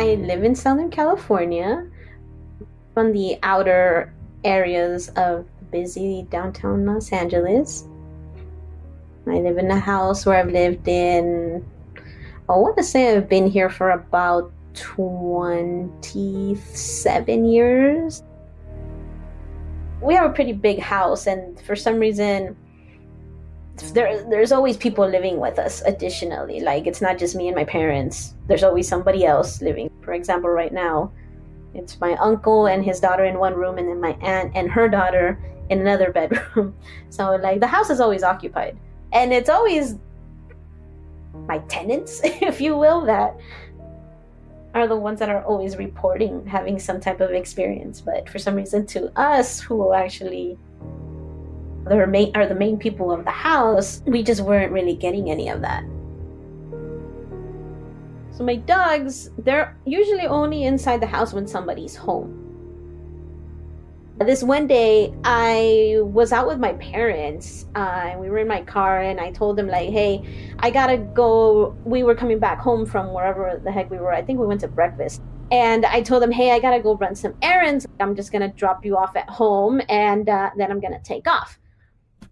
I live in Southern California, from the outer areas of busy downtown Los Angeles. I live in a house where I've lived in, I want to say I've been here for about 27 years. We have a pretty big house, and for some reason, there's always people living with us additionally. Like, it's not just me and my parents. There's always somebody else living. For example, right now, it's my uncle and his daughter in one room, and then my aunt and her daughter in another bedroom. So, like, the house is always occupied. And it's always my tenants, if you will, that are the ones that are always reporting having some type of experience. But for some reason, to us, who actually are the main people of the house, we just weren't really getting any of that. So my dogs, they're usually only inside the house when somebody's home. This one day, I was out with my parents, and we were in my car, and I told them, like, hey, I gotta go. We were coming back home from wherever the heck we were. I think we went to breakfast. And I told them, hey, I gotta go run some errands. I'm just gonna drop you off at home, and then I'm gonna take off.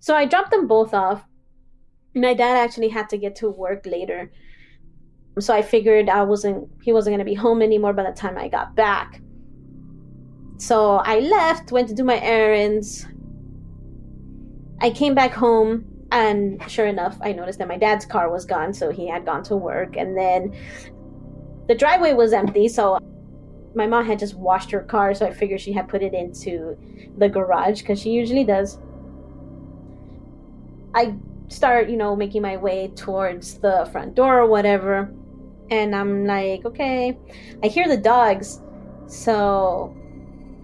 So I dropped them both off. My dad actually had to get to work later. So I figured he wasn't gonna be home anymore by the time I got back. So I left, went to do my errands. I came back home, and sure enough, I noticed that my dad's car was gone, so he had gone to work. And then the driveway was empty, so my mom had just washed her car, so I figured she had put it into the garage, because she usually does. I start, making my way towards the front door or whatever, and I'm like, okay. I hear the dogs, so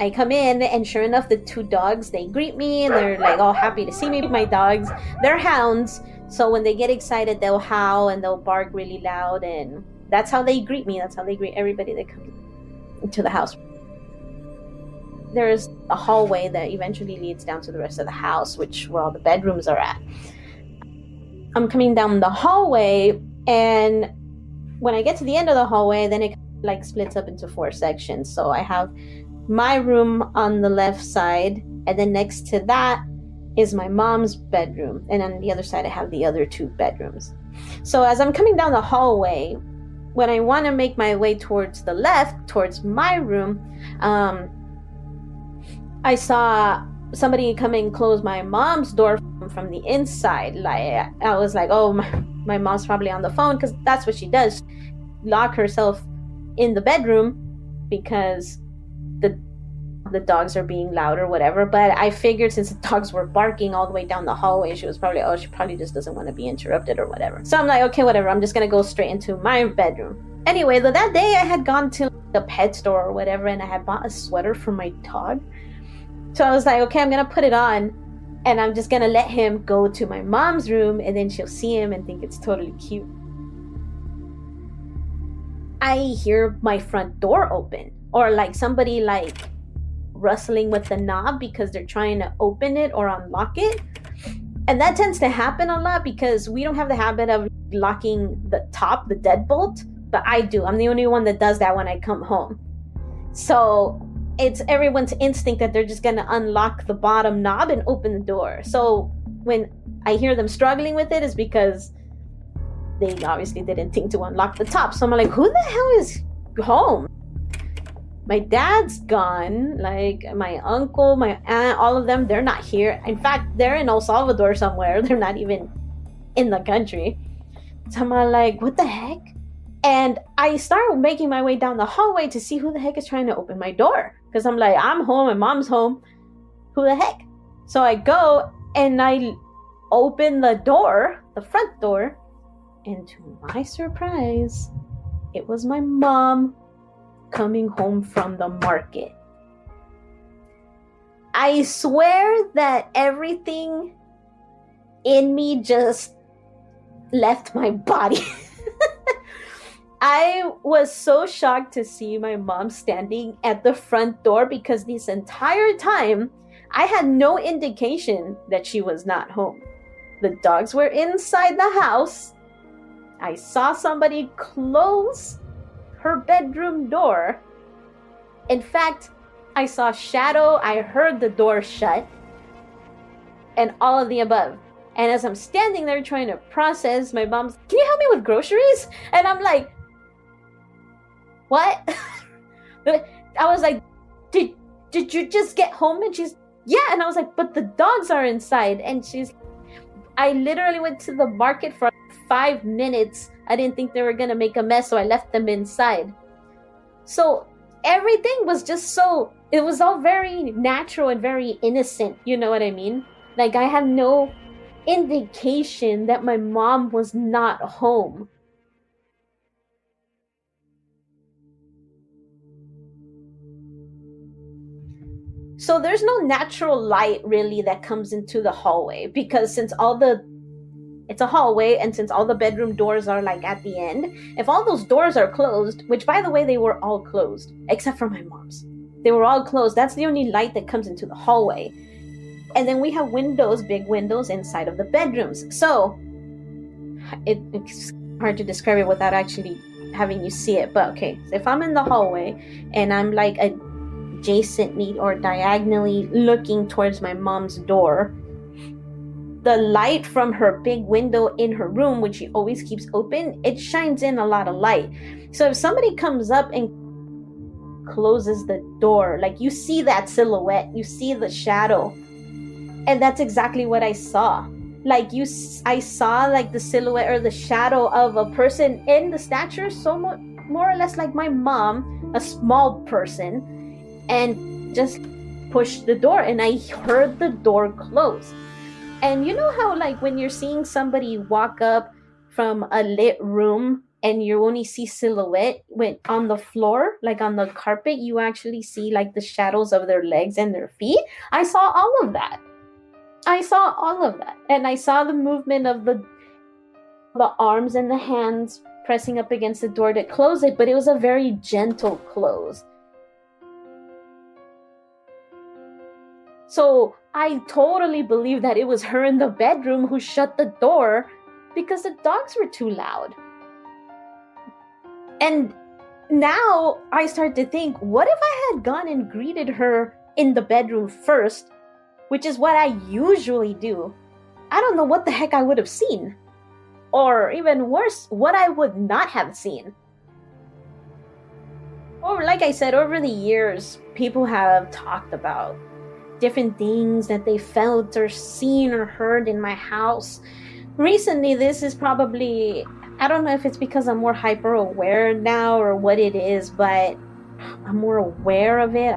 I come in, and sure enough, the two dogs, they greet me, and they're like all happy to see me. My dogs, they're hounds, so when they get excited, they'll howl and they'll bark really loud, and that's how they greet me. That's how they greet everybody that comes into the house. There's a hallway that eventually leads down to the rest of the house, where all the bedrooms are at. I'm coming down the hallway, and when I get to the end of the hallway, then it splits up into 4 sections. So I have my room on the left side, and then next to that is my mom's bedroom, and on the other side I have the other 2 bedrooms. So as I'm coming down the hallway, when I want to make my way towards the left, towards my room, I saw somebody come and close my mom's door from the inside. Like, I was like, oh, my mom's probably on the phone, because that's what she does, lock herself in the bedroom because the dogs are being loud or whatever. But I figured, since the dogs were barking all the way down the hallway, she probably just doesn't want to be interrupted or whatever. So I'm like, okay, whatever, I'm just gonna go straight into my bedroom. Anyway, that day I had gone to the pet store or whatever, and I had bought a sweater for my dog. So I was like, okay, I'm gonna put it on, and I'm just gonna let him go to my mom's room, and then she'll see him and think it's totally cute. I hear my front door open, or somebody rustling with the knob because they're trying to open it or unlock it. And that tends to happen a lot because we don't have the habit of locking the deadbolt, but I do. I'm the only one that does that when I come home. So it's everyone's instinct that they're just going to unlock the bottom knob and open the door. So when I hear them struggling with it, it's because they obviously didn't think to unlock the top. So I'm like, who the hell is home? My dad's gone. My uncle, my aunt, all of them, they're not here. In fact, they're in El Salvador somewhere. They're not even in the country. So I'm like, what the heck? And I start making my way down the hallway to see who the heck is trying to open my door. Because I'm like, I'm home, my mom's home. Who the heck? So I go and I open the door, the front door. And to my surprise, it was my mom coming home from the market. I swear that everything in me just left my body. I was so shocked to see my mom standing at the front door, because this entire time I had no indication that she was not home. The dogs were inside the house. I saw somebody close her bedroom door. In fact, I saw shadow, I heard the door shut, and all of the above. And as I'm standing there trying to process, my mom's, can you help me with groceries? And I'm like, what? I was like, did you just get home? And she's, yeah. And I was like, but the dogs are inside. And she's, I literally went to the market for 5 minutes. I didn't think they were going to make a mess, so I left them inside. So everything was just so, it was all very natural and very innocent. You know what I mean? Like, I had no indication that my mom was not home. So there's no natural light really that comes into the hallway, because since it's a hallway, and since all the bedroom doors are like at the end, if all those doors are closed, which by the way, they were all closed, except for my mom's. They were all closed. That's the only light that comes into the hallway. And then we have windows, big windows inside of the bedrooms. So it's hard to describe it without actually having you see it. But okay, so if I'm in the hallway and I'm like adjacently or diagonally looking towards my mom's door, the light from her big window in her room, which she always keeps open, it shines in a lot of light. So if somebody comes up and closes the door, like, you see that silhouette, you see the shadow. And that's exactly what I saw. Like, I saw like the silhouette or the shadow of a person in the stature, so more or less like my mom, a small person, and just pushed the door, and I heard the door close. And you know how, like, when you're seeing somebody walk up from a lit room and you only see silhouette when on the floor, like on the carpet, you actually see like the shadows of their legs and their feet? I saw all of that. And I saw the movement of the arms and the hands pressing up against the door to close it, but it was a very gentle close. So I totally believe that it was her in the bedroom who shut the door because the dogs were too loud. And now I start to think, what if I had gone and greeted her in the bedroom first, which is what I usually do? I don't know what the heck I would have seen. Or even worse, what I would not have seen. Or like I said, over the years, people have talked about different things that they felt or seen or heard in my house. Recently, this is probably, I don't know if it's because I'm more hyper aware now or what it is, but I'm more aware of it.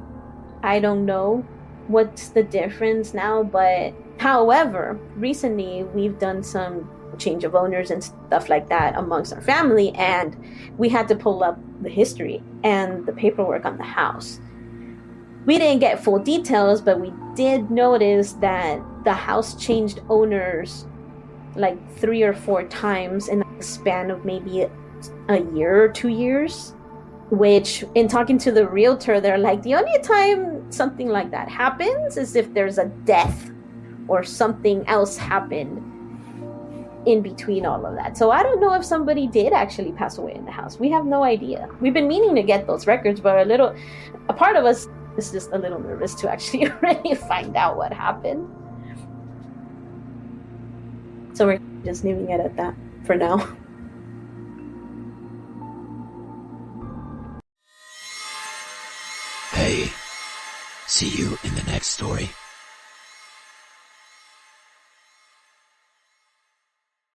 I don't know what's the difference now, but however, recently we've done some change of owners and stuff like that amongst our family, and we had to pull up the history and the paperwork on the house. We didn't get full details, but we did notice that the house changed owners like 3 or 4 times in a span of maybe a year or 2 years, which, in talking to the realtor, they're like, the only time something like that happens is if there's a death or something else happened in between all of that. So I don't know if somebody did actually pass away in the house. We have no idea. We've been meaning to get those records, but a part of us is just a little nervous to actually really find out what happened. So we're just leaving it at that for now. Hey, see you in the next story.